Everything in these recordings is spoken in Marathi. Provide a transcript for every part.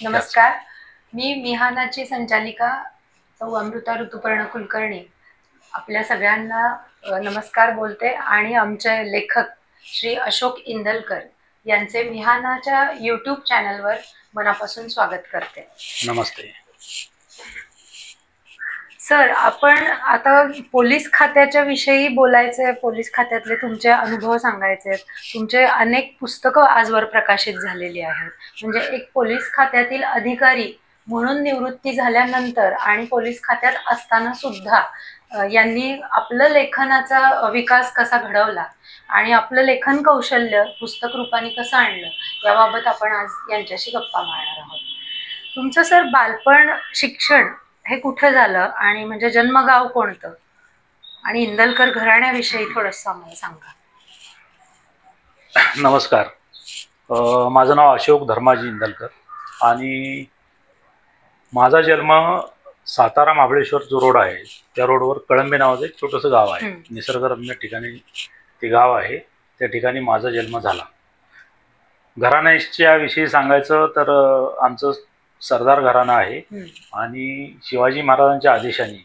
नमस्कार. मी मिहानाची संचालिका सौ अमृता ऋतुपर्ण कुलकर्णी आपल्या सगळ्यांना नमस्कार बोलते आणि आमचे लेखक श्री अशोक इंदलकर यांचे मिहानाच्या यूट्यूब चॅनलवर मनापासून स्वागत करते. नमस्ते सर, आपण आता पोलीस खात्याच्या विषयी बोलायचे, पोलीस खात्यातले तुमचे अनुभव सांगायचे. तुमचे अनेक पुस्तकं आजवर प्रकाशित झालेली आहेत. म्हणजे एक पोलीस खात्यातील अधिकारी म्हणून निवृत्ती झाल्यानंतर आणि पोलीस खात्यात असताना सुद्धा यांनी आपलं लेखनाचा विकास कसा घडवला आणि आपलं लेखन कौशल्य पुस्तक रूपाने कसं आणलं याबाबत आपण आज यांच्याशी गप्पा मारणार आहोत. तुमचं सर बालपण, शिक्षण हे कुठं झालं आणि म्हणजे जन्मगाव कोणतं आणि इंदलकर घराण्याविषयी थोडंसं आम्हाला सांगा. नमस्कार. माझं नाव अशोक धर्माजी इंदलकर आणि माझा जन्म सातारा महाबळेश्वर जो रोड आहे त्या रोडवर कळंबे नावाचं एक छोटंसं गाव आहे. निसर्गरम्य ठिकाणी ते गाव आहे. त्या ठिकाणी माझा जन्म झाला. घराण्याच्या विषयी सांगायचं तर आमचं सरदार घराणं आहे आणि शिवाजी महाराजांच्या आदेशाने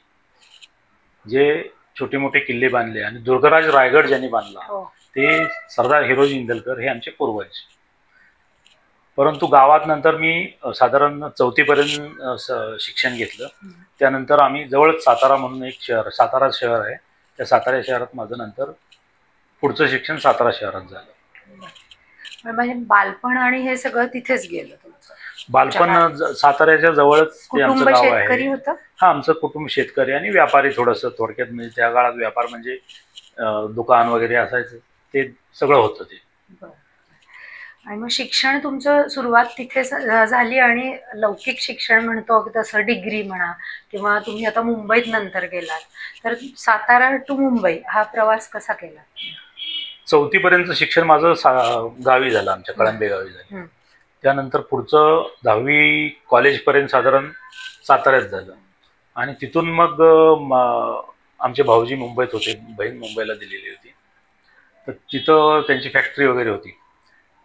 जे छोटे मोठे किल्ले बांधले आणि दुर्गराज रायगड ज्यांनी बांधला ते सरदार हिरोजी इंदलकर हे आमचे पूर्वज. परंतु गावात नंतर मी साधारण 4थी पर्यंत शिक्षण घेतलं. त्यानंतर आम्ही जवळच सातारा म्हणून एक शहर, सातारा शहर आहे, त्या सातारा शहरात माझं नंतर पुढचं शिक्षण सातारा शहरात झालं. म्हणजे बालपण आणि हे सगळं तिथेच गेलं तुमचं? बालपण साताऱ्याच्या जवळच ते आमचं गाव आहे. हा, आमचं कुटुंब शेतकरी आणि व्यापारी. थोडंसं थोडक्यात म्हणजे त्या काळात व्यापार म्हणजे दुकान वगैरे असायचं, ते सगळं होतं ते. आणि मग शिक्षण तुमचं सुरुवात तिथे झाली आणि लौकिक शिक्षण म्हणतो तसं डिग्री म्हणा किंवा तुम्ही आता मुंबईत नंतर गेलात, तर सातारा टू मुंबई हा प्रवास कसा केला? 4थी पर्यंत शिक्षण माझं गावी झालं, आमच्या कळंबे गावी झालं. त्यानंतर पुढचं 10वी कॉलेजपर्यंत साधारण साताऱ्यात झालं आणि तिथून मग आमचे भाऊजी मुंबईत होते, बहीण मुंबईला दिलेली होती, तर तिथं त्यांची फॅक्टरी वगैरे होती.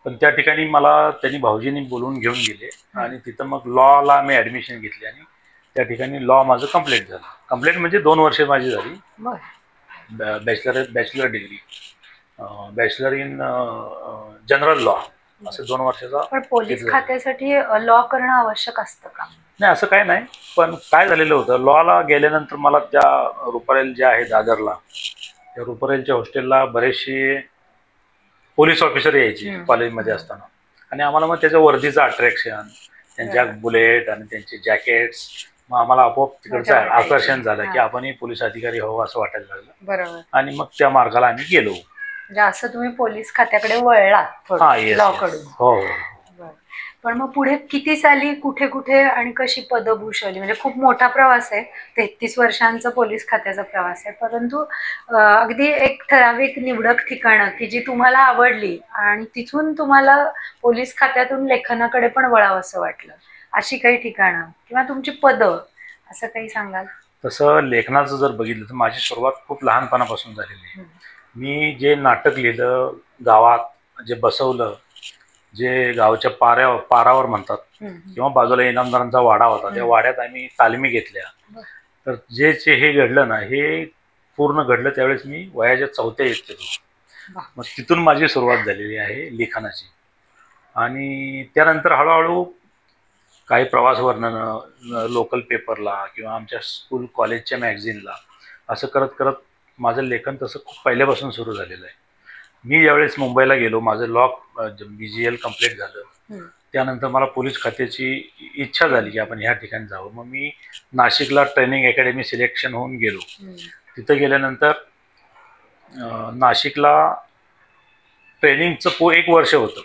पण त्या ठिकाणी मला त्यांनी भाऊजींनी बोलवून घेऊन गेले आणि तिथं मग लॉला मी ॲडमिशन घेतली आणि त्या ठिकाणी माझं कंप्लीट झालं. कंप्लीट म्हणजे 2 वर्षे माझी झाली. Bachelor degree, bachelor in general law, असं 2 वर्षाचा. पण पोलीस खात्यासाठी लॉ करणं आवश्यक असतं का? नाही, असं काही नाही. पण काय झालेलं होतं, लॉला गेल्यानंतर मला त्या रुपारेल जे आहे दादरला, त्या रुपारेलच्या हॉस्टेलला बरेचसे पोलीस ऑफिसर यायचे कॉलेजमध्ये असताना आणि आम्हाला मग त्याच्या वर्दीचं अट्रॅक्शन, त्यांच्या बुलेट आणि त्यांचे जॅकेट्स, मग आम्हाला आपोआप तिकडचं आकर्षण झालं की आपणही पोलीस अधिकारी व्हावं असं वाटायला लागलं. बरोबर. आणि मग त्या मार्गाला आम्ही गेलो. असं तुम्ही पोलीस खात्याकडे वळलात लॉ कडून? हो. पण मग पुढे किती साली कुठे कुठे आणि कशी पदं भूषवली? म्हणजे खूप मोठा प्रवास आहे, 33 वर्षांचा पोलीस खात्याचा प्रवास आहे, परंतु अगदी एक ठराविक निवडक ठिकाणं की जी तुम्हाला आवडली आणि तिथून तुम्हाला पोलीस खात्यातून लेखनाकडे पण वळावं असं वाटलं, अशी काही ठिकाणं किंवा तुमची पदं, असं काही सांगाल? तसं लेखनाचं जर बघितलं तर माझी सुरुवात खूप लहानपणापासून झालेली आहे. मी जे नाटक लिहिलं, गावात जे बसवलं, जे गावच्या पारावर म्हणतात किंवा बाजूला इनामदारांचा वाडा होता, त्या वाड्यात आम्ही तालमी घेतल्या. तर जे हे घडलं ना, हे पूर्ण घडलं त्यावेळेस मी वयाच्या 4थ्या इयत्तेत होतो. मग तिथून माझी सुरुवात झालेली आहे लिखाणाची. आणि त्यानंतर हळूहळू काही प्रवास वर्णनं, लोकल पेपरला किंवा आमच्या स्कूल कॉलेजच्या मॅगझिनला, असं करत करत माझं लेखन तसं खूप पहिल्यापासून सुरू झालेलं आहे. मी ज्यावेळेस मुंबईला गेलो, माझं लॉ BGL कंप्लीट झालं, त्यानंतर मला पोलीस खात्याची इच्छा झाली की आपण ह्या ठिकाणी जावं. मग मी नाशिकला ट्रेनिंग अकॅडमी सिलेक्शन होऊन गेलो. तिथं गेल्यानंतर नाशिकला ट्रेनिंगचं 1 वर्ष होतं,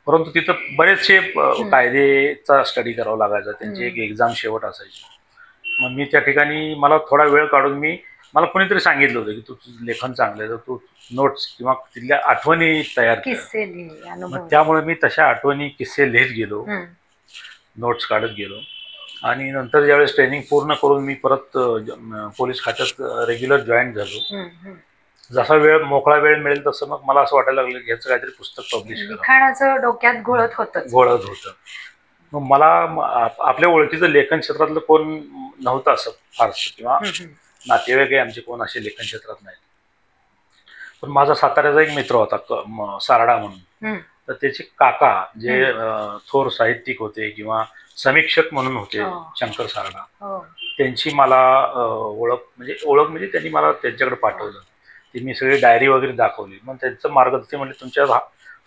परंतु तिथं बरेचसे कायदेचा स्टडी करावा लागायचा, त्यांची एक एक्झाम शेवट असायची. मग मी त्या ठिकाणी मला थोडा वेळ काढून मला कोणीतरी सांगितलं होतं की तू लेखन चांगलं आहे तर तू नोट्स किंवा तिथल्या आठवणी तयार कर. त्यामुळे मी तशा आठवणी, किस्से लिहित गेलो, नोट्स काढत गेलो. आणि नंतर ज्यावेळेस ट्रेनिंग पूर्ण करून मी परत पोलीस खात्यात रेग्युलर जॉईन झालो. जसा मोकळा वेळ मिळेल तसं मग मला असं वाटायला लागलं की ह्याचं काहीतरी पुस्तक पब्लिश करावं. लिखाणाचं डोक्यात घोळत होतं. मग मला आपल्या ओळखीचं लेखन क्षेत्रातलं कोण नव्हतं असं फारसं, किंवा नातेवाईकही आमचे कोण असे लेखन क्षेत्रात नाहीत. पण माझा साताऱ्याचा एक मित्र होता सारडा म्हणून. तर त्याचे काका जे थोर साहित्यिक होते किंवा समीक्षक म्हणून होते, शंकर सारडा, त्यांची मला ओळख म्हणजे त्यांनी मला त्यांच्याकडे पाठवलं. ती मी सगळी डायरी वगैरे दाखवली. मग त्यांचं मार्गदर्शन म्हणजे तुमच्या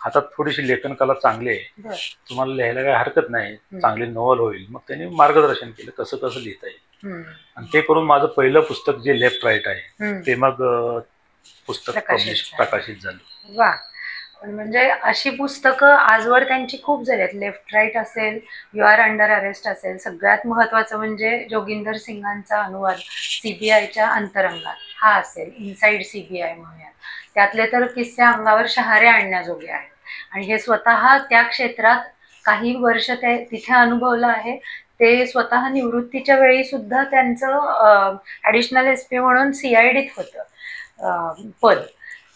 हातात थोडीशी लेखन कला चांगली आहे, तुम्हाला लिहायला काही हरकत नाही, चांगली नोव्हल होईल. मग त्यांनी मार्गदर्शन केलं कसं कसं लिहिता येईल. आणि ते करून माझं पहिलं पुस्तक जे लेफ्ट राईट आहे ते मग पुस्तक प्रकाशित झालं. वा. म्हणजे अशी पुस्तकं आजवर त्यांची खूप झाली आहेत. लेफ्ट राईट असेल, यू आर अंडर अरेस्ट असेल, सगळ्यात महत्वाचं म्हणजे जोगिंदर सिंगांचा अनुवाद सीबीआयच्या अंतरंगात हा असेल, इनसाइड सीबीआय म्हणूयात. त्यातले तर किस्से अंगावर शहारे आणण्याजोगे आहेत. आणि हे स्वतः त्या क्षेत्रात काही वर्ष ते तिथे अनुभवलं आहे. ते स्वतः निवृत्तीच्या वेळी सुद्धा त्यांचं ॲडिशनल SP म्हणून CIDत होतं पद.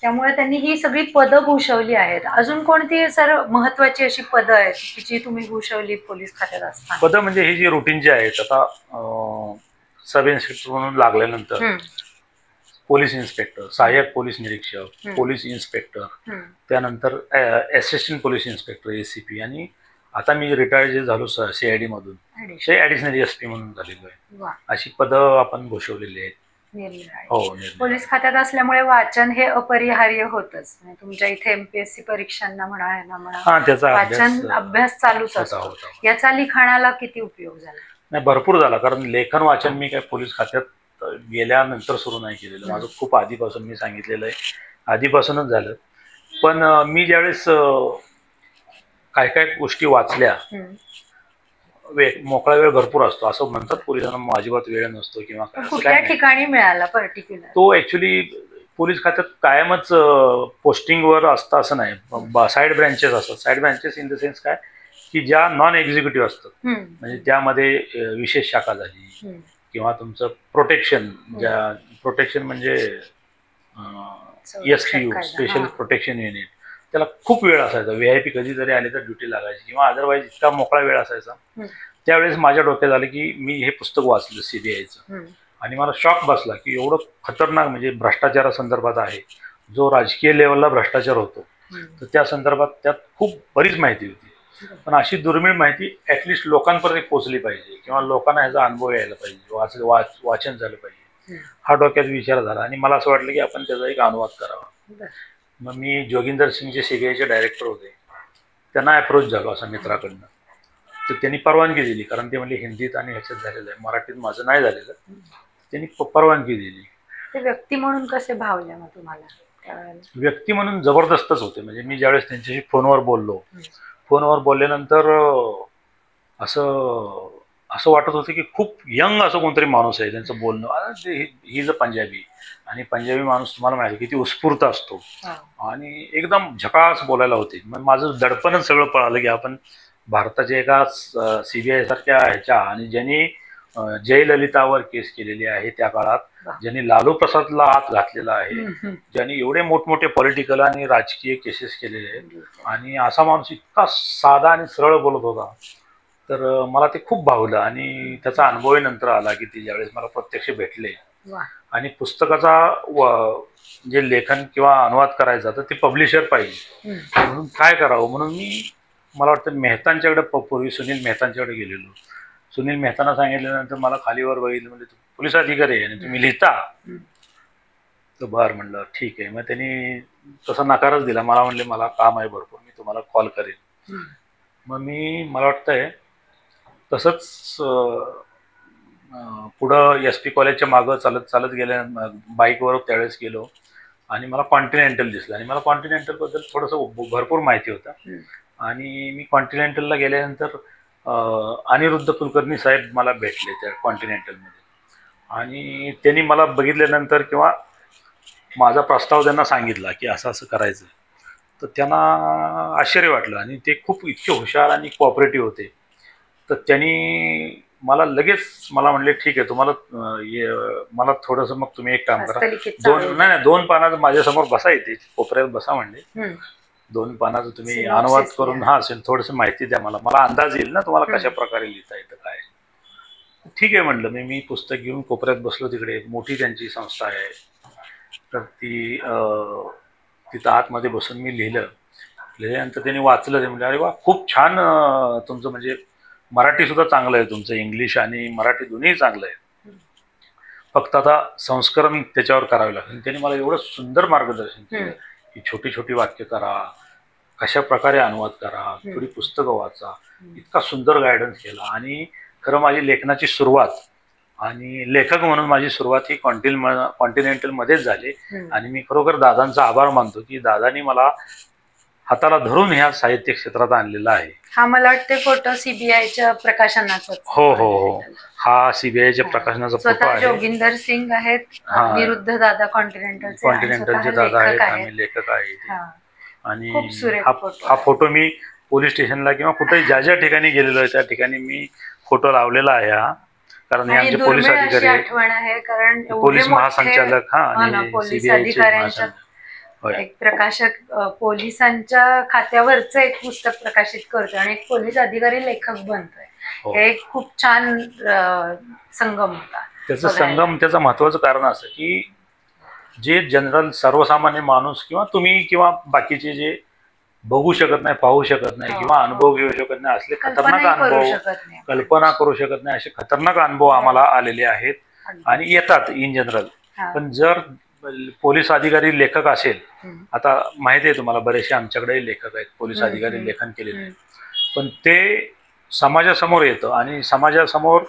त्यामुळे त्यांनी ही सगळी पदं भूषवली आहेत. अजून कोणती सर महत्वाची अशी पदं आहेत की जी तुम्ही भूषवली पोलीस खात्यात असताना? पदं म्हणजे ही जी रुटीनची आहेत, आता सब इन्स्पेक्टर म्हणून लागल्यानंतर पोलीस इन्स्पेक्टर, सहाय्यक पोलीस निरीक्षक, पोलीस इन्स्पेक्टर, त्यानंतर असिस्टंट पोलीस इन्स्पेक्टर ACP, आणि आता मी रिटायर्ड जे झालो CID मधून ते ॲडिशनल SP म्हणून झालेलो आहे. अशी पदं आपण भूषवलेली आहेत. हो. पोलीस खात्यात असल्यामुळे वाचन हे अपरिहार्य होतच. तुमच्या इथे MPSC परीक्षांना म्हणा त्याचा वाचन अभ्यास चालूच असतो. याचा लिखाणाला किती उपयोग झाला? नाही, भरपूर झाला. कारण लेखन वाचन मी काय पोलीस खात्यात गेल्यानंतर सुरू नाही केलेलं. माझं खूप आधीपासून, मी सांगितलेलं आहे, आधीपासूनच झालं. पण मी ज्यावेळेस काय काय गोष्टी वाचल्या, मोकळा वेळ भरपूर असतो असं म्हणतात पोलिसांना, अजिबात वेळ नसतो किंवा कुठल्या ठिकाणी मिळाला पर्टिक्युलर तो. ऍक्च्युली पोलीस खात्यात कायमच पोस्टिंगवर असतं असं नाही, साईड ब्रँचेस असतात. Side branches in the sense काय की ज्या नॉन एक्झिक्युटिव्ह असतात, म्हणजे त्यामध्ये विशेष शाखा झाली किंवा तुमचं प्रोटेक्शन म्हणजे SPU, स्पेशल प्रोटेक्शन युनिट, त्याला खूप वेळ असायचा. VIP कधीतरी आले तर ड्युटी लागायची, किंवा अदरवाईज इतका मोकळा वेळ असायचा. त्यावेळेस माझ्या डोक्यात आलं की मी हे पुस्तक वाचलं CBIचं, आणि मला शॉक बसला की एवढं खतरनाक, म्हणजे भ्रष्टाचारासंदर्भात आहे, जो राजकीय लेवलला भ्रष्टाचार होतो, तर त्या संदर्भात त्यात खूप बरीच माहिती होती. पण अशी दुर्मिळ माहिती ऍटलिस्ट लोकांपर्यंत पोहोचली पाहिजे, किंवा लोकांना ह्याचा अनुभव यायला पाहिजे, वाचन झालं पाहिजे, हा डोक्यात विचार झाला. आणि मला असं वाटलं की आपण त्याचा एक अनुवाद करावा. मग मी जोगिंदर सिंग जे CBIचे डायरेक्टर होते त्यांना अप्रोच झालो असं मित्राकडनं. तर त्यांनी परवानगी दिली, कारण ते म्हणजे हिंदीत आणि ह्याच्यात झालेलं आहे, मराठीत माझं नाही झालेलं. त्यांनी परवानगी दिली. ते व्यक्ती म्हणून कसे भावले मग तुम्हाला? व्यक्ती म्हणून जबरदस्तच होते. म्हणजे मी ज्यावेळेस त्यांच्याशी फोनवर बोलल्यानंतर असं वाटत होतं की खूप यंग असं कोणतरी माणूस आहे. त्यांचं बोलणं, ही जर पंजाबी, आणि पंजाबी माणूस तुम्हाला माहिती किती उत्स्फूर्त असतो, आणि एकदम झकास बोलायला होते. मग माझं दडपणच सगळं पळालं की आपण भारताच्या एका CBI सारख्या ह्याच्या, आणि ज्यांनी जयललितावर केस केलेली आहे त्या काळात, ज्यांनी लालू प्रसादला हात घातलेला आहे, ज्यांनी एवढे मोठमोठे पॉलिटिकल आणि राजकीय केसेस केलेले आहेत, आणि असा माणूस इतका साधा आणि सरळ बोलत होता, तर मला ते खूप भावलं. आणि त्याचा अनुभवही नंतर आला की ते ज्यावेळेस मला प्रत्यक्ष भेटले, आणि पुस्तकाचा जे लेखन किंवा अनुवाद करायचा तर ते पब्लिशर पाहिजे, म्हणून काय करावं म्हणून मला वाटतं मेहतांच्याकडे, पूर्वी सुनील मेहतांच्याकडे गेलेलो. सुनील मेहतांना सांगितल्यानंतर मला खालीवर बघितलं, म्हणजे पोलीस अधिकारी आहे आणि तुम्ही लिहिता, तर बरं म्हणलं ठीक आहे. मग त्यांनी तसा नकारच दिला. मला म्हणले मला काम आहे भरपूर, मी तुम्हाला कॉल करेन. मग मला वाटतंय तसंच पुढं SP कॉलेजच्या मागं चालत गेल्या, बाईकवर त्यावेळेस गेलो, आणि मला कॉन्टिनेंटल दिसलं, आणि मला कॉन्टिनेंटलबद्दल थोडंसं भरपूर माहिती होतं. आणि मी कॉन्टिनेंटलला गेल्यानंतर अनिरुद्ध कुलकर्णी साहेब मला भेटले त्या कॉन्टिनेंटलमध्ये, आणि त्यांनी मला बघितल्यानंतर किंवा माझा प्रस्ताव त्यांना सांगितला की असं असं करायचं, तर त्यांना आश्चर्य वाटलं. आणि ते खूप इतके हुशार आणि कोऑपरेटिव्ह होते. तर त्यांनी मला लगेच म्हणले ठीक आहे, तुम्हाला मला थोडंसं, मग तुम्ही एक काम करा, 2 पानात माझ्यासमोर बसा, येते कोपऱ्यात बसा म्हणले, 2 पानाचं तुम्ही Synopsis अनुवाद करून द्या. थोडस माहिती द्या मला अंदाज येईल ना तुम्हाला कशा हम्म. प्रकारे लिहिता येतं काय. ठीक आहे म्हटलं मी पुस्तक घेऊन कोपऱ्यात बसलो. तिकडे मोठी त्यांची संस्था आहे, तर तिथं आतमध्ये बसून मी लिहिल्यानंतर त्यांनी वाचलं. ते म्हणजे अरे वा खूप छान तुमचं म्हणजे मराठी सुद्धा चांगलं आहे तुमचं, इंग्लिश आणि मराठी दोन्ही चांगलं आहे, फक्त आता संस्करण त्याच्यावर करावे लागेल. त्यांनी मला एवढं सुंदर मार्गदर्शन केलं की छोटी छोटी वाक्य करा, कशा प्रकारे अनुवाद करा, थोडी पुस्तकं वाचा, इतका सुंदर गायडन्स केला. आणि खरं माझी लेखनाची सुरुवात आणि लेखक म्हणून माझी सुरुवात ही कॉन्टिनेंटल मध्येच झाली. आणि मी खरोखर दादांचा आभार मानतो की दादांनी मला हाताला धरून ह्या साहित्य क्षेत्रात आणलेला आहे. हा मला वाटते फोटो सीबीआयच्या प्रकाशनाचा. हो हो हो, हा सीबीआयच्या प्रकाशनाचा फोटो स्वतः आहे. जोगिंदर सिंग आहेत, निरुद्ध दादा कॉन्टिनेंटलचे दादा आहेत, आम्ही लेखक आहेत. आणि हा फोटो मी पोलीस स्टेशनला किंवा कुठेही ज्या ज्या ठिकाणी गेलेलो आहे त्या ठिकाणी मी फोटो लावलेला आहे. हा कारण हे आमचे पोलीस अधिकारी आहेत, पोलीस महासंचालक आणि पोलीस अधिकाऱ्यांच्या एक प्रकाशक पोलिसांच्या खात्यावरच एक पुस्तक प्रकाशित करतोय आणि एक पोलीस अधिकारी लेखक बनतोय. हे एक खूप छान संगम होता. त्याचं संगम त्याचं महत्वाचं कारण असं की जे जनरल सर्वसामान्य माणूस किंवा तुम्ही किंवा बाकीचे जे बघू शकत नाही, पाहू शकत नाही किंवा अनुभव घेऊ शकत नाही, असले खतरनाक अनुभव कल्पना करू शकत नाही, असे खतरनाक अनुभव आम्हाला आलेले आहेत आणि येतात इन जनरल. पण जर पोलीस अधिकारी लेखक असेल, आता माहिती आहे तुम्हाला बरेचसे आमच्याकडे लेखक आहेत, पोलीस अधिकारी लेखन केलेले आहेत, पण ते समाजासमोर येतं आणि समाजासमोर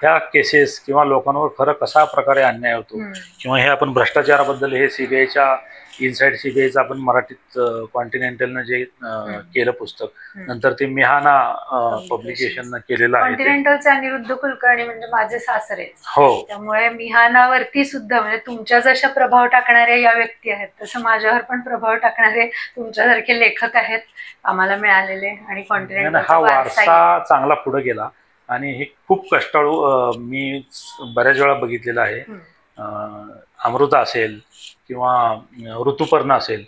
ह्या केसेस किंवा लोकांवर खरं कशा प्रकारे अन्याय होतो किंवा हे आपण भ्रष्टाचाराबद्दल हे सीबीआयच्या इनसाइड सीबीआयचं आपण मराठीत कॉन्टिनेंटलनं जे केलं पुस्तक, नंतर ते मिहाना पब्लिकेशननं केलेलं आहे. कॉन्टिनेंटलचे अनिरुद्ध कुलकर्णी म्हणजे माझे सासरे, हो, त्यामुळे मिहानावरती सुद्धा म्हणजे तुमच्या जशा प्रभाव टाकणाऱ्या या व्यक्ती आहेत तसं माझ्यावर पण प्रभाव टाकणारे तुमच्यासारखे लेखक आहेत आम्हाला मिळालेले. आणि कॉन्टिनेंटल हा वारसा चांगला पुढे गेला आणि हे खूप कष्टाळू मी बऱ्याच वेळा बघितलेलं आहे. अमृता असेल किंवा ऋतुपर्णा असेल,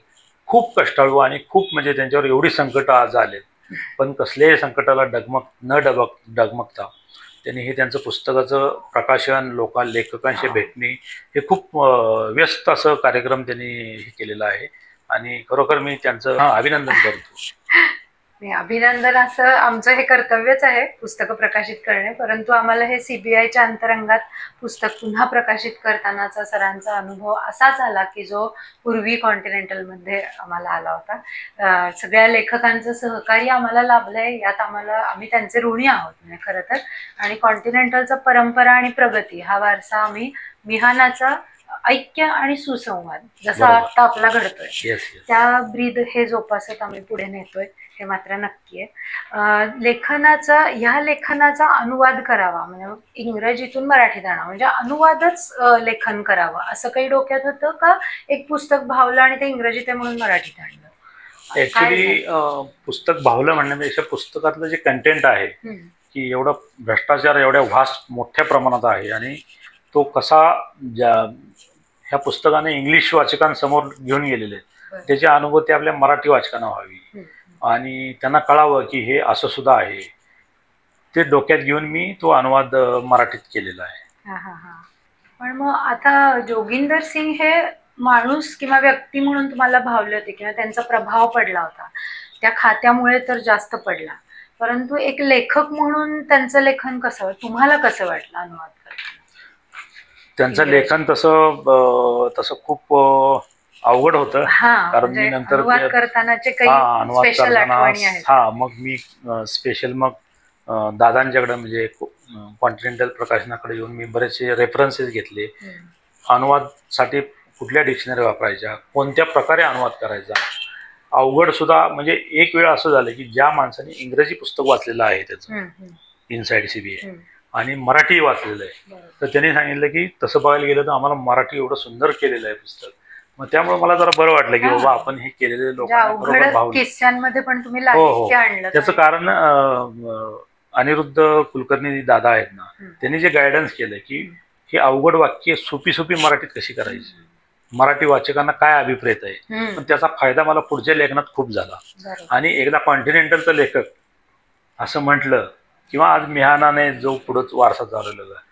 खूप कष्टाळू आणि खूप म्हणजे त्यांच्यावर एवढी संकट आज आले, पण कसल्याही संकटाला डगमगता त्यांनी हे त्यांचं पुस्तकाचं प्रकाशन लेखकांशी भेटणे हे खूप व्यस्त असं कार्यक्रम त्यांनी हे केलेलं आहे आणि खरोखर मी त्यांचं अभिनंदन करतो. अभिनंदन असं आमचं हे कर्तव्यच आहे पुस्तकं प्रकाशित करणे, परंतु आम्हाला हे सीबीआयच्या अंतरंगात पुस्तक पुन्हा प्रकाशित करतानाचा सरांचा अनुभव असाच आला की जो पूर्वी कॉन्टिनेंटलमध्ये आम्हाला आला होता. सगळ्या लेखकांचं सहकार्य आम्हाला लाभलंय, यात आम्ही त्यांचे ऋणी आहोत म्हणजे खरं तर. आणि कॉन्टिनेंटलचा परंपरा आणि प्रगती हा वारसा आम्ही मिहानाचा ऐक्य आणि सुसंवाद जसा आता आपला घडतोय त्या ब्रीद हे जोपासत आम्ही पुढे नेतोय, हे मात्र नक्की आहे. ह्या लेखनाचा अनुवाद करावा म्हणजे इंग्रजीतून मराठीत आणावं म्हणजे अनुवादच लेखन करावं असं काही डोक्यात होतं का एक पुस्तक भावलं आणि ते इंग्रजीत आहे म्हणून मराठीत आणलं? ऍक्च्युली पुस्तक भावलं म्हणण्यापेक्षा पुस्तकातलं जे कंटेंट आहे की एवढा भ्रष्टाचार एवढ्या व्हास्ट मोठ्या प्रमाणात आहे आणि तो कसा ह्या पुस्तकाने इंग्लिश वाचकांसमोर घेऊन गेलेले आहेत, त्याची अनुभूती आपल्या मराठी वाचकांना व्हावी आणि त्यांना कळावं की हे असं सुद्धा आहे, ते डोक्यात घेऊन मी तो अनुवाद मराठीत केलेला आहे. पण मग आता जोगिंदर सिंग हे माणूस किंवा व्यक्ती म्हणून तुम्हाला भावले होते किंवा त्यांचा प्रभाव पडला होता, त्या खात्यामुळे तर जास्त पडला, परंतु एक लेखक म्हणून त्यांचं लेखन कसं तुम्हाला कसं वाटलं अनुवाद करताना? त्यांचं लेखन तसं खूप अवघड होतं, कारण मी नंतर अनुवाद करतानाचे काही स्पेशल आठवणी आहेत. मग मी स्पेशल दादांच्याकडे म्हणजे कॉन्टिनेंटल प्रकाशनाकडे येऊन मी बरेचसे रेफरन्सेस घेतले. अनुवादसाठी कुठल्या डिक्शनरी वापरायच्या, कोणत्या प्रकारे अनुवाद करायचा, अवघड सुद्धा. म्हणजे एक वेळ असं झालं की ज्या माणसाने इंग्रजी पुस्तक वाचलेलं आहे त्याचं इनसाइड सीबीआय आणि मराठी वाचलेलं आहे, तर त्यांनी सांगितलं की तसं बघायला गेलं तर आम्हाला मराठी एवढं सुंदर केलेलं आहे पुस्तक. मग त्यामुळे मला जरा बरं वाटलं की बाबा आपण हे केलेले लोकांना किस्स्यांमध्ये पण तुम्ही त्याचं कारण अनिरुद्ध कुलकर्णी दादा आहेत ना, त्यांनी जे गायडन्स केलं की हे अवघड वाक्य सोपी मराठीत कशी करायची, मराठी वाचकांना काय अभिप्रेत आहे, हम्म. पण त्याचा फायदा मला पुढच्या लेखनात खूप झाला. बरोबर. आणि एकदा कॉन्टिनेंटलचा लेखक असं म्हटलं, किंवा आज मिहानाने जो पुढंच वारसा चालवलेला आहे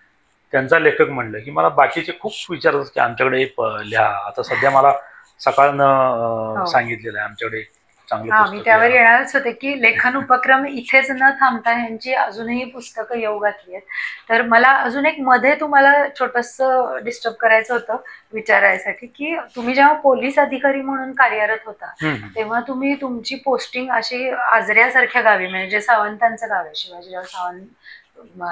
त्यांचा लेखक म्हणलं, की मला बाकीचे खूप विचारतात की आमच्याकडे लिहा. आता सध्या मला सकाळनं हो. सांगितलेलं आहे आमच्याकडे चांगलं हा, मी पुस्तक त्यावर लिहा. येणारच होते की लेखन उपक्रम इथेच न थांबता यांची अजूनही पुस्तकं येऊ घातली आहेत. तर मला अजून एक मध्ये तुम्हाला छोटस डिस्टर्ब करायचं होतं विचारायसाठी, की तुम्ही जेव्हा पोलीस अधिकारी म्हणून कार्यरत होता हम्म. तेव्हा तुम्ही तुमची पोस्टिंग अशी आजऱ्यासारख्या गावी, म्हणजे जे सावंतांचं गाव आहे, शिवाजीराव सावंत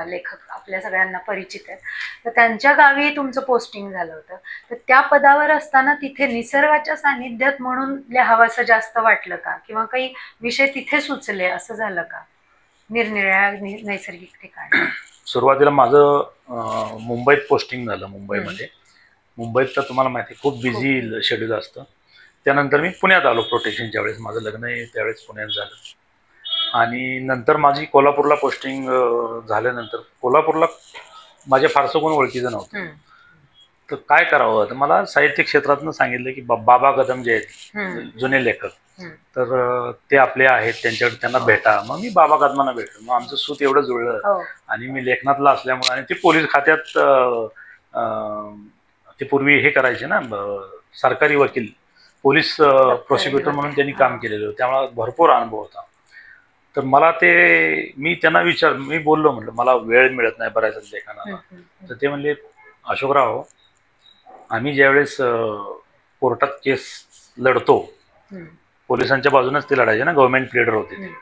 लेखक आपल्या सगळ्यांना परिचित आहेत, तर त्यांच्या गावी तुमचं पोस्टिंग झालं होतं. तर त्या पदावर असताना तिथे निसर्गाच्या सानिध्यात म्हणून लिहावंसं जास्त वाटलं का, किंवा काही विषय तिथे सुचले असं झालं का निरनिराळ्या नैसर्गिक ठिकाणी? सुरुवातीला माझं मुंबईत पोस्टिंग झालं. मुंबईत तर तुम्हाला माहिती आहे खूप बिझी शेड्यूल असतं. त्यानंतर मी पुण्यात आलो प्रोटेक्शनच्या वेळेस. माझं लग्न आहे त्यावेळेस पुण्यात झालं. आणि नंतर माझी कोल्हापूरला पोस्टिंग झाल्यानंतर कोल्हापूरला माझ्या फारसं कोण ओळखीचं नव्हतं. तर काय करावं, तर मला साहित्य क्षेत्रातनं सांगितलं की बाबा कदम जे आहेत जुने लेखक, तर ते आपले आहेत, त्यांना भेटा. मग मी बाबा कदमांना भेटलो. मग आमचं सूत एवढं जुळलं. आणि मी लेखनातला असल्यामुळे, आणि ते पोलीस खात्यात ते पूर्वी हे करायचे ना, सरकारी वकील, पोलीस प्रोसिक्युटर म्हणून त्यांनी काम केलेलं होतं. त्यामुळे भरपूर अनुभव होता. तर मला मी त्यांना मी बोललो, म्हटलं मला वेळ मिळत नाही बऱ्याच लेखनाला. तर ते म्हणले, अशोकराव, आम्ही ज्यावेळेस कोर्टात केस लढतो, पोलिसांच्या बाजूनच ते लढायचे ना, गव्हर्नमेंट प्लेडर होते ते.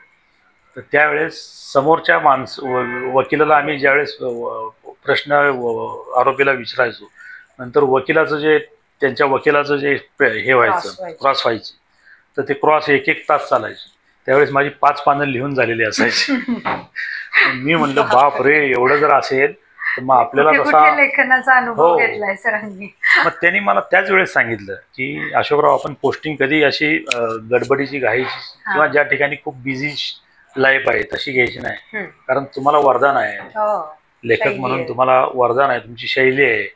तर त्यावेळेस समोरच्या वकिलाला आम्ही ज्यावेळेस प्रश्न आरोपीला विचारायचो, नंतर त्यांच्या वकिलाचं जे हे व्हायचं, क्रॉस व्हायची, तर ते क्रॉस 1-1 तास चालायचे. त्यावेळेस माझी 5 पानं लिहून झालेली असायची. मी म्हणलं, बाप रे, एवढं जर असेल तर मग आपल्याला तसा लेखनाचा अनुभव घेतलाय सरांनी. मग त्यांनी मला त्याच वेळेस सांगितलं की अशोकराव, आपण पोस्टिंग कधी अशी गडबडीची, घाईची, किंवा ज्या ठिकाणी खूप बिझी लाईफ आहे तशी घ्यायची नाही. कारण तुम्हाला वरदान आहे, लेखक म्हणून तुम्हाला वरदान आहे, तुमची शैली आहे,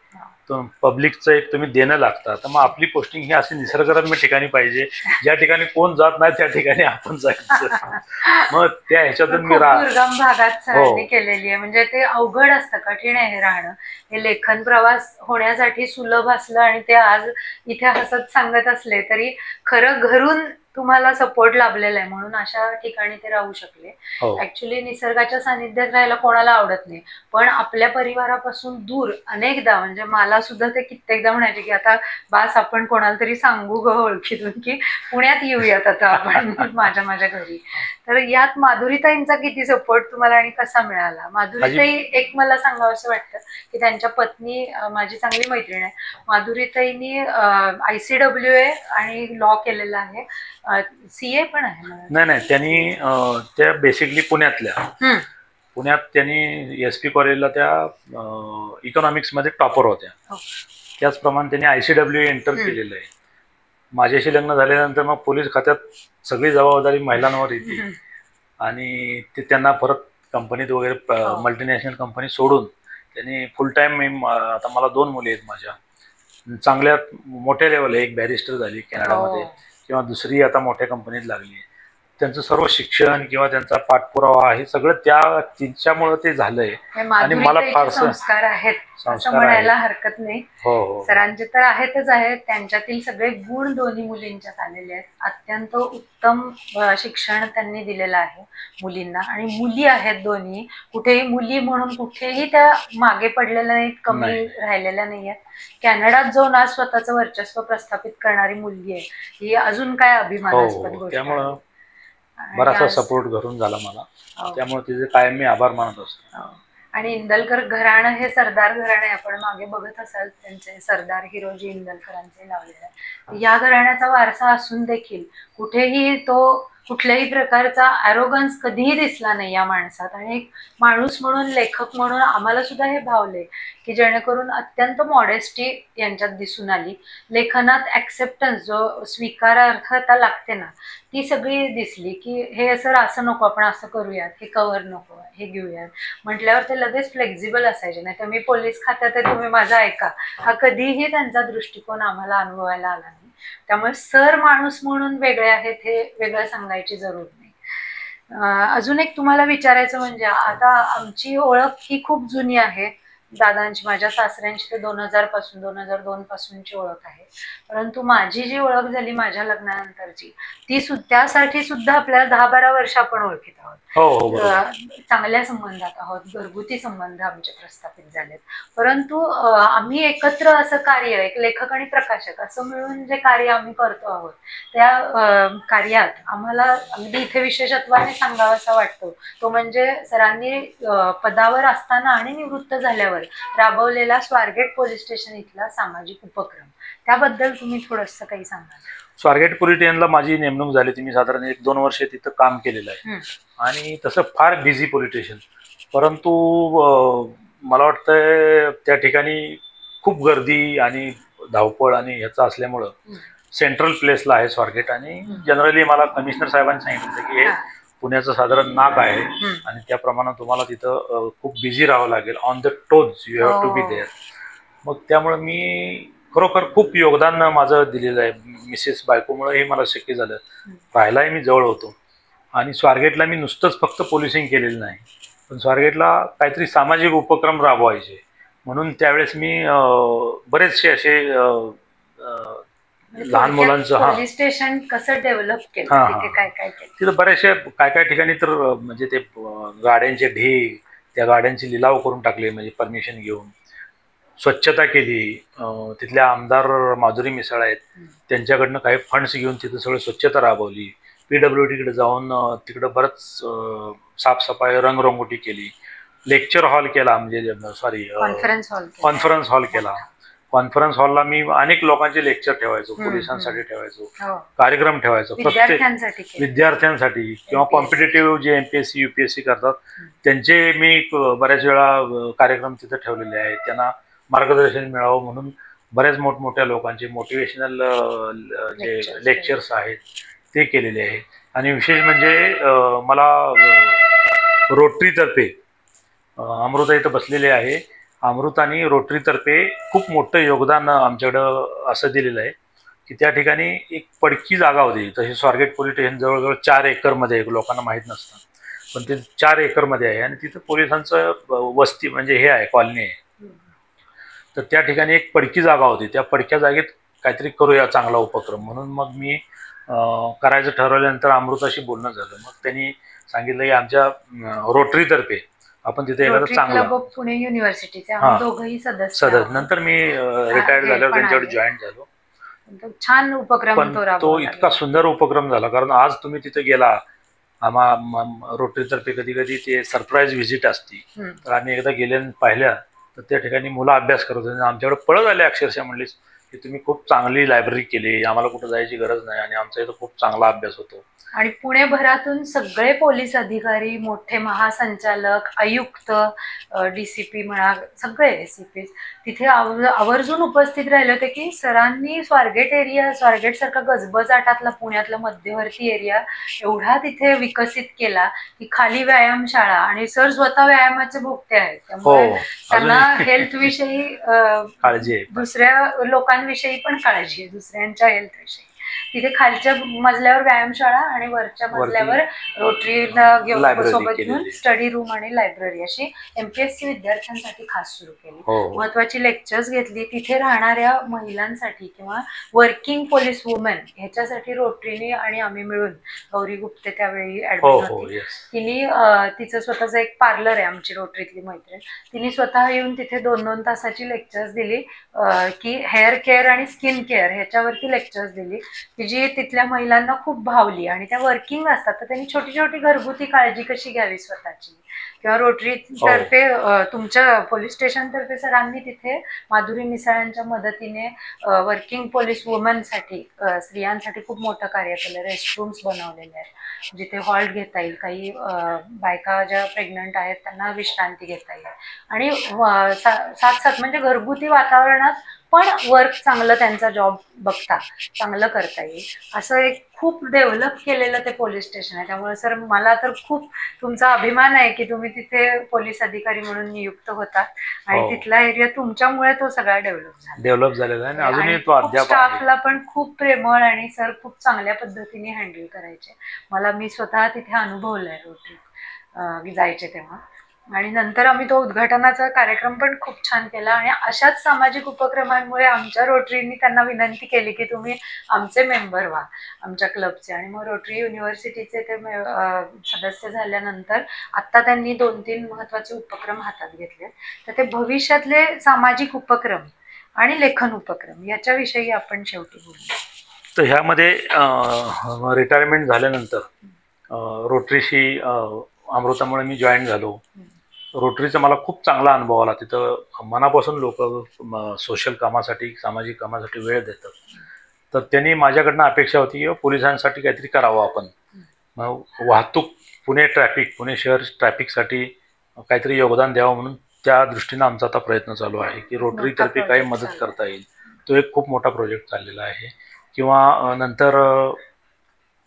पब्लिकचं एक तुम्ही देणं लागतं. तर मग आपली पोस्टिंग ही अशी निसर्गरम्य ठिकाणी पाहिजे, ज्या ठिकाणी कोण जात नाही त्या ठिकाणी आपण जायचं. मग त्या ह्याच्यातून मी दुर्गम भागात सरांनी केलेली आहे. म्हणजे ते अवघड असतं, कठीण आहे हे राहणं. हे लेखन प्रवास होण्यासाठी सुलभ असलं आणि ते आज इथे हसत सांगत असले तरी खरं घरून तुम्हाला सपोर्ट लाभलेला आहे, म्हणून अशा ठिकाणी ते राहू शकले. ऍक्च्युली निसर्गाच्या सानिध्यात राहायला कोणाला आवडत नाही, पण आपल्या परिवारापासून दूर अनेकदा, म्हणजे मला सुद्धा ते कित्येकदा म्हणायचे की आता बास, आपण कोणाला तरी सांगू ग ओळखीतून की पुण्यात येऊयात आता आपण माझ्या घरी. तर यात माधुरीताईंचा किती सपोर्ट तुम्हाला आणि कसा मिळाला? माधुरीताई, एक मला सांगावं असं वाटतं की त्यांच्या पत्नी माझी चांगली मैत्रीण आहे. माधुरीताईंनी ICWA आणि लॉ केलेला आहे, CA पण आहे. नाही, त्यांनी त्या बेसिकली पुण्यात त्यांनी SP कॉलेजला त्या इकॉनॉमिक्स मध्ये टॉपर होत्या. त्याचप्रमाणे त्यांनी ICWA एंटर केलेलं आहे. माझ्याशी लग्न झाल्यानंतर मग पोलीस खात्यात सगळी जबाबदारी महिलांवर येते, आणि ते त्यांना परत कंपनीत वगैरे मल्टीनॅशनल कंपनी सोडून त्यांनी फुल टाइम, आता मला 2 मुली आहेत माझ्या, चांगल्या मोठ्या लेवल, एक बॅरिस्टर झाली कॅनडामध्ये, किंवा दुसरी आता मोठ्या कंपनीत लागली. त्यांचं सर्व शिक्षण किंवा त्यांचा पाठपुरावा हे सगळं तिच्यामुळे ते झालंय. आणि मला फारसं संस्कार आहेत असं म्हणायला हरकत नाही. सरांचे तर आहेतच आहेत, त्यांच्यातील सगळे गुण दोन्ही मुलींच्यात आलेले आहेत. अत्यंत उत्तम शिक्षण त्यांनी दिलेलं आहे मुलींना, आणि मुली आहेत दोन्ही. कुठेही मुली म्हणून कुठेही त्या मागे पडलेल्या नाहीत, कमी राहिलेल्या नाहीयेत. कॅनडात जाऊन आज स्वतःचं वर्चस्व प्रस्थापित करणारी मुलगी आहे, ही अजून काय अभिमानास्पद गोष्ट. त्यामुळं बराचसा सपोर्ट घरून झाला मला, त्यामुळे तिचे कायम मी आभार मानत असतो. आणि इंदलकर घराणं हे सरदार घराणे, आपण मागे बघत असाल त्यांचे सरदार हिरोजी इंदलकरांचे लावलेले. या घराण्याचा वारसा असून देखील कुठेही तो कुठल्याही प्रकारचा ॲरोगन्स कधीही दिसला नाही या माणसात. आणि एक माणूस म्हणून, लेखक म्हणून आम्हाला सुद्धा हे भावले की जेणेकरून अत्यंत मॉडेस्टी यांच्यात दिसून आली. लेखनात ॲक्सेप्टन्स, जो स्वीकारार्हता लागते ना, ती सगळी दिसली. की हे सर असं नको, आपण असं करूयात, हे कव्हर नको, हे घेऊयात म्हटल्यावर ते लगेच फ्लेक्झिबल असायचे. नाही तर मी पोलीस खात्यात आहे, तुम्ही माझा ऐका, हा कधीही त्यांचा दृष्टिकोन आम्हाला अनुभवायला आला नाही. त्यामुळे सर माणूस म्हणून वेगळे आहेत हे वेगळं सांगायची जरूर नाही. अजून एक तुम्हाला विचारायचं म्हणजे, आता आमची ओळख ही खूप जुनी आहे. दादांची, माझ्या सासऱ्यांची तर 2002 पासूनची ओळख आहे. परंतु माझी जी ओळख झाली माझ्या लग्नानंतरची, त्यासाठी सुद्धा आपल्याला 10-12 वर्ष आपण ओळखीत आहोत. चांगल्या संबंधात आहोत, घरगुती संबंध आमचे प्रस्थापित झालेत. परंतु आम्ही एकत्र असं कार्य, एक लेखक आणि प्रकाशक असं मिळून जे कार्य आम्ही करतो आहोत, त्या कार्यात आम्हाला अगदी इथे विशेषत्वाने सांगावासा वाटतो तो म्हणजे सरांनी पदावर असताना आणि निवृत्त झाल्यावर राबवलेला स्वारगेट पोलीस स्टेशन इथला सामाजिक उपक्रम. त्याबद्दल तुम्ही थोडंसं काही सांगा. स्वारगेट पोलीस स्टेशनला माझी नेमणूक झाली होती. मी साधारण 1-2 वर्ष तिथं काम केलेलं आहे. आणि तसं फार बिझी पोलीस स्टेशन, परंतु मला वाटतं त्या ठिकाणी खूप गर्दी आणि धावपळ आणि ह्याचं असल्यामुळं सेंट्रल प्लेसला आहे स्वारगेट. आणि जनरली मला कमिशनर साहेबांनी सांगितलं की हे पुण्याचं साधारण नाक आहे आणि त्याप्रमाणे तुम्हाला तिथं खूप बिझी राहावं लागेल, on the toes you have to be there. मग त्यामुळे मी खरोखर खूप योगदान माझं दिलेलं आहे. मिसेस बायकोमुळे हे मला शक्य झालं. राहायलाही मी जवळ होतो. आणि स्वारगेटला मी नुसतंच फक्त पोलिसिंग केलेलं नाही, पण स्वारगेटला काहीतरी सामाजिक उपक्रम राबवायचे म्हणून त्यावेळेस मी बरेचसे असे लहान मुलांचं पोलीस स्टेशन कसं डेव्हलप केलं, काय काय तिथं बरेचसे काय ठिकाणी तर म्हणजे ते गाड्यांचे ढीग, त्या गाड्यांचे लिलाव करून टाकले, म्हणजे परमिशन घेऊन. स्वच्छता केली. तिथल्या आमदार माधुरी मिसाळ आहेत, त्यांच्याकडनं काही फंड्स घेऊन तिथं सगळं स्वच्छता राबवली. PWDकडे जाऊन तिकडं बरंच साफसफाई, रंगरंगोटी केली. लेक्चर हॉल केला, म्हणजे सॉरी कॉन्फरन्स हॉल केला. कॉन्फरन्स हॉलला मी अनेक लोकांचे लेक्चर ठेवायचो, पोलिसांसाठी ठेवायचो, कार्यक्रम ठेवायचो, प्रत्येक विद्यार्थ्यांसाठी किंवा कॉम्पिटेटिव्ह जे MPSC UPSC करतात त्यांचे मी बऱ्याच वेळा कार्यक्रम तिथं ठेवलेले आहेत. त्यांना मार्गदर्शन मिळावं म्हणून बऱ्याच मोठमोठ्या लोकांचे मोटिवेशनल जे लेक्चर्स आहेत ते केलेले आहेत. आणि विशेष म्हणजे मला रोटरीतर्फे, अमृता इथं बसलेले आहे, अमृतानी रोटरीतर्फे खूप मोठं योगदान आमच्याकडं असं दिलेलं आहे की त्या ठिकाणी एक पडकी जागा होती. तशी स्वारगेट पोलीस स्टेशन जवळजवळ 4 एकरमध्ये आहे. लोकांना माहीत नसतं, पण ते 4 एकरमध्ये आहे आणि तिथं पोलिसांचं वस्ती म्हणजे हे आहे, कॉलनी आहे. तर त्या ठिकाणी एक पडकी जागा होती. त्या पडक्या जागेत काहीतरी करूया चांगला उपक्रम म्हणून मग मी करायचं ठरवल्यानंतर अमृताशी बोलणं झालं. मग त्यांनी सांगितलं की आमच्या रोटरीतर्फे आपण तिथे एखादं चांगलं, पुणे युनिव्हर्सिटीचे दोघंही सदस्य. नंतर मी रिटायर्ड झाल्यावर त्यांच्याकडे जॉईन झालो. छान उपक्रम तो इतका सुंदर उपक्रम झाला, कारण आज तुम्ही तिथे गेला, रोटरीतर्फे कधी कधी ते सरप्राईज व्हिजिट असती, तर आम्ही एकदा गेले पाहिल्या तर त्या ठिकाणी मुलं अभ्यास करत होते. आमच्याकडे पळत आले अक्षरशः, म्हणले की तुम्ही खूप चांगली लायब्ररी केली, आम्हाला कुठं जायची गरज नाही आणि आमचा इथं खूप चांगला अभ्यास होतो. आणि पुणेभरातून सगळे पोलीस अधिकारी, मोठे महासंचालक, आयुक्त, DCP म्हणा, सगळे SCP तिथे आवर्जून उपस्थित राहिले होते की सरांनी स्वारगेट सारखा गजबजाटातला पुण्यातला मध्यवर्ती एरिया एवढा तिथे विकसित केला की खाली व्यायामशाळा, आणि सर स्वतः व्यायामाचे भोगते आहेत, त्यामुळे त्यांना हेल्थ विषयी काळजी आहे, दुसऱ्या लोकांविषयी पण काळजी आहे, दुसऱ्यांच्या हेल्थ विषयी. तिथे खालच्या मजल्यावर व्यायामशाळा आणि वरच्या मजल्यावर रोटरी सोबत घेऊन स्टडी रूम आणि लायब्ररी अशी MPSC विद्यार्थ्यांसाठी खास सुरू केली. महत्वाची लेक्चर्स घेतली. तिथे राहणाऱ्या महिलांसाठी किंवा वर्किंग पोलीस वुमेन ह्याच्यासाठी रोटरीने आणि आम्ही मिळून, गौरी गुप्ते त्यावेळी ऍडमिन होती, तिने तिचं स्वतःचं एक पार्लर आहे, आमची रोटरीतली मैत्रीण, तिने स्वतः येऊन तिथे 2-2 तासाची लेक्चर्स दिली की हेअर केअर आणि स्किन केअर ह्याच्यावरती लेक्चर्स दिली, जी तिथल्या महिलांना खूप भावली. आणि त्या वर्किंग असतात तर त्यांनी छोटी छोटी घरगुती काळजी कशी घ्यावी स्वतःची, किंवा रोटरी तर्फे तुमच्या पोलीस स्टेशन तर्फे सरांनी तिथे माधुरी मिसाळांच्या मदतीने वर्किंग पोलीस वुमनसाठी, स्त्रियांसाठी खूप मोठं कार्य केलं. रेस्टरूम्स बनवलेले आहेत. जिथे हॉल्ट घेता येईल, काही बायका ज्या प्रेग्नंट आहेत त्यांना विश्रांती घेता येईल आणि साथ साथ म्हणजे घरगुती वातावरणात पण वर्क चांगलं त्यांचा जॉब बघता चांगलं करता येईल असं एक खूप डेव्हलप केलेलं ते पोलीस स्टेशन आहे. त्यामुळे सर मला तर खूप तुमचा अभिमान आहे की तुम्ही तिथे पोलीस अधिकारी म्हणून नियुक्त होतात आणि तिथला एरिया तुमच्यामुळे तो सगळा डेव्हलप झालेला आहे आणि अजूनही तो अद्याप स्टाफला पण खूप प्रेमळ आणि सर खूप चांगल्या पद्धतीने हँडल करायचे. मला मी स्वतः तिथे अनुभवलंय रोटरीत जायचे तेव्हा. आणि नंतर आम्ही तो उद्घाटनाचा कार्यक्रम पण खूप छान केला आणि अशाच सामाजिक उपक्रमांमुळे आमच्या रोटरीनी त्यांना विनंती केली की तुम्ही आमचे मेंबर व्हा आमच्या क्लबचे. आणि मग रोटरी युनिव्हर्सिटीचे ते सदस्य झाल्यानंतर आता त्यांनी 2-3 महत्वाचे उपक्रम हातात घेतले. तर ते भविष्यातले सामाजिक उपक्रम आणि लेखन उपक्रम याच्याविषयी आपण शेवटी बोलू. तर ह्यामध्ये रिटायरमेंट झाल्यानंतर रोटरीशी अमृतामुळे मी जॉईन झालो. रोटरीचा मला खूप चांगला अनुभव आला. तिथं मनापासून लोक सोशल कामासाठी सामाजिक कामासाठी वेळ देतात. तर त्यांनी माझ्याकडनं अपेक्षा होती की पोलिसांसाठी काहीतरी करावं आपण. मग वाहतूक पुणे शहर ट्रॅफिकसाठी काहीतरी योगदान द्यावं म्हणून त्या दृष्टीनं आमचा आता प्रयत्न चालू आहे की रोटरीतर्फे काही मदत करता येईल. तो एक खूप मोठा प्रोजेक्ट चाललेला आहे. किंवा नंतर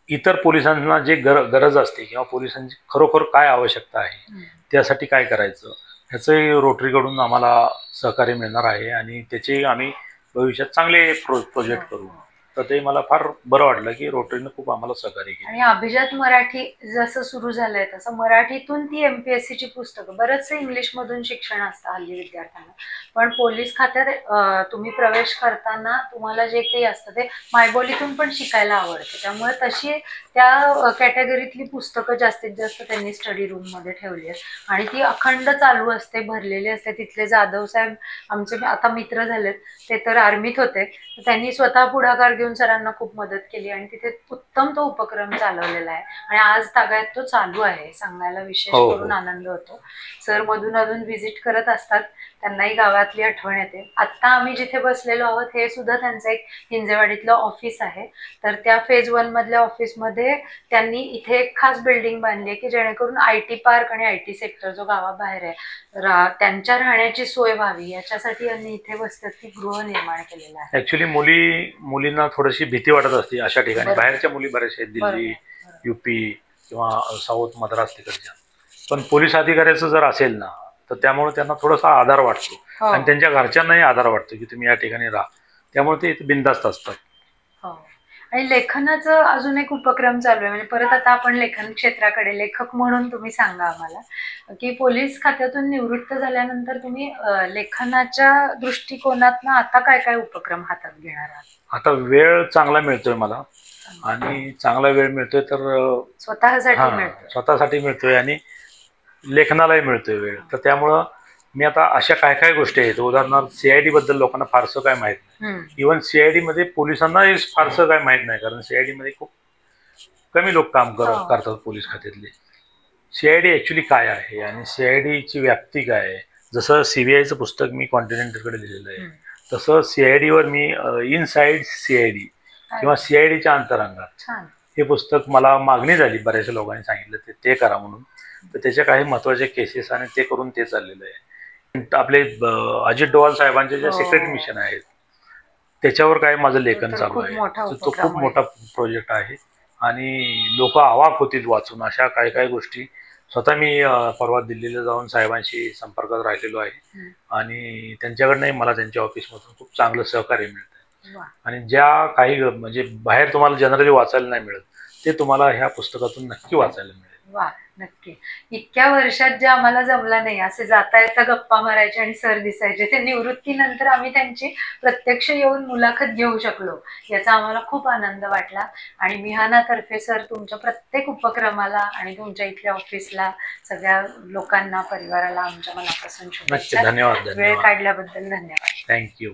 इतर पोलिसांना जे गरज असते किंवा पोलिसांची खरोखर काय आवश्यकता आहे त्यासाठी काय करायचं ह्याचंही रोटरीकडून आम्हाला सहकार्य मिळणार आहे आणि त्याचे आम्ही भविष्यात चांगले प्रोजेक्ट करू. तर ते मला फार बरं वाटलं की रोटरीनं खूप आम्हाला सहकार्य केलं. आणि अभिजात मराठी जसं सुरू झालंय तसं मराठीतून ती MPSCची पुस्तकं बरंचसं इंग्लिशमधून शिक्षण असतं हल्ली विद्यार्थ्यांना. पण पोलीस खात्यात तुम्ही प्रवेश करताना तुम्हाला जे काही असतं ते मायबोलीतून पण शिकायला आवडतं. त्यामुळे तशी त्या कॅटेगरीतली पुस्तकं जास्तीत जास्त त्यांनी स्टडी रूममध्ये ठेवली आहेत आणि ती अखंड चालू असते, भरलेली असते. तिथले जाधव साहेब आमचे आता मित्र झालेत, ते तर आर्मीत होते. त्यांनी स्वतः पुढाकार घेऊन सरांना खूप मदत केली आणि तिथे उत्तम तो उपक्रम चालवलेला आहे आणि आज तागायत तो चालू आहे. सांगायला विशेष करून आनंद होतो. सर मधून अधून व्हिजिट करत असतात, त्यांनाही गावातली आठवण येते. आत्ता आम्ही जिथे बसलेलो आहोत हे सुद्धा त्यांचं एक हिंजेवाडीतलं ऑफिस आहे. तर त्या फेज 1 मधल्या ऑफिसमध्ये त्यांनी इथे एक खास बिल्डिंग बांधली आहे की जेणेकरून IT पार्क आणि IT सेक्टर जो गावाबाहेर आहे त्यांच्या राहण्याची सोय व्हावी याच्यासाठी यांनी इथे वसतिगृह गृह निर्माण केलेलं आहे. ऍक्च्युली मुलींना थोडीशी भीती वाटत असते अशा ठिकाणी. बाहेरच्या मुली बऱ्याचशा आहेत, दिल्ली, UP किंवा साऊथ मद्रास तिकडच्या. पण पोलीस अधिकाऱ्याचं जर असेल ना तर त्यामुळे त्यांना थोडासा आधार वाटतो आणि त्यांच्या घरच्यांनाही आधार वाटतो की तुम्ही या ठिकाणी राहा. त्यामुळे ते इथे बिनधास्त असतात. आणि लेखनाचं अजून एक उपक्रम चालू आहे. म्हणजे परत आता आपण लेखन क्षेत्राकडे, लेखक म्हणून तुम्ही सांगा आम्हाला की पोलीस खात्यातून निवृत्त झाल्यानंतर तुम्ही लेखनाच्या दृष्टिकोनातनं आता काय काय उपक्रम हातात घेणार आहात? आता वेळ चांगला मिळतोय मला आणि चांगला वेळ मिळतोय तर स्वतःसाठी मिळतोय आणि लेखनालाही मिळतोय वेळ. तर त्यामुळं मी आता अशा काय काय गोष्टी आहेत. उदाहरणार्थ CID बद्दल लोकांना फारसं काय माहित नाही. इव्हन CID मध्ये पोलिसांनाही फारसं काय माहित नाही, कारण CID मध्ये खूप कमी लोक काम करतात पोलीस खात्यातले. CID ऍक्च्युली काय आहे आणि CID ची व्याप्ती काय आहे. जसं CBIचं पुस्तक मी कॉन्टिनेंटलकडे लिहिलेलं आहे तसं CID वर मी इनसाइड CID किंवा CIDच्या अंतरंगात हे पुस्तक मला मागणी झाली, बऱ्याचशा लोकांनी सांगितलं ते करा म्हणून. तर त्याच्या काही महत्वाचे केसेस आणि ते करून ते चाललेलं आहे. आपले अजित डोवाल साहेबांचे जे सिक्रेट मिशन आहेत त्याच्यावर काय माझं लेखन चालू आहे. तो खूप मोठा प्रोजेक्ट आहे आणि लोक अवाक होतील वाचून. अशा काही काही गोष्टी स्वतः मी परवा दिल्लीला जाऊन साहेबांशी संपर्कात राहिलेलो आहे आणि त्यांच्याकडनंही मला त्यांच्या ऑफिसमधून खूप चांगलं सहकार्य मिळतं. आणि ज्या काही म्हणजे बाहेर तुम्हाला जनरली वाचायला नाही मिळत ते तुम्हाला ह्या पुस्तकातून नक्की वाचायला मिळेल. वा, नक्की. इतक्या वर्षात जे आम्हाला जमलं नाही, असे जाता येता गप्पा मारायचे आणि सर दिसायचे, ते निवृत्तीनंतर आम्ही त्यांची प्रत्यक्ष येऊन मुलाखत घेऊ शकलो याचा आम्हाला खूप आनंद वाटला. आणि मिहानातर्फे सर तुमच्या प्रत्येक उपक्रमाला आणि तुमच्या इथल्या ऑफिसला, सगळ्या लोकांना, परिवाराला आमच्या मनापासून शुभेच्छा. धन्यवाद. वेळ काढल्याबद्दल धन्यवाद. थँक्यू.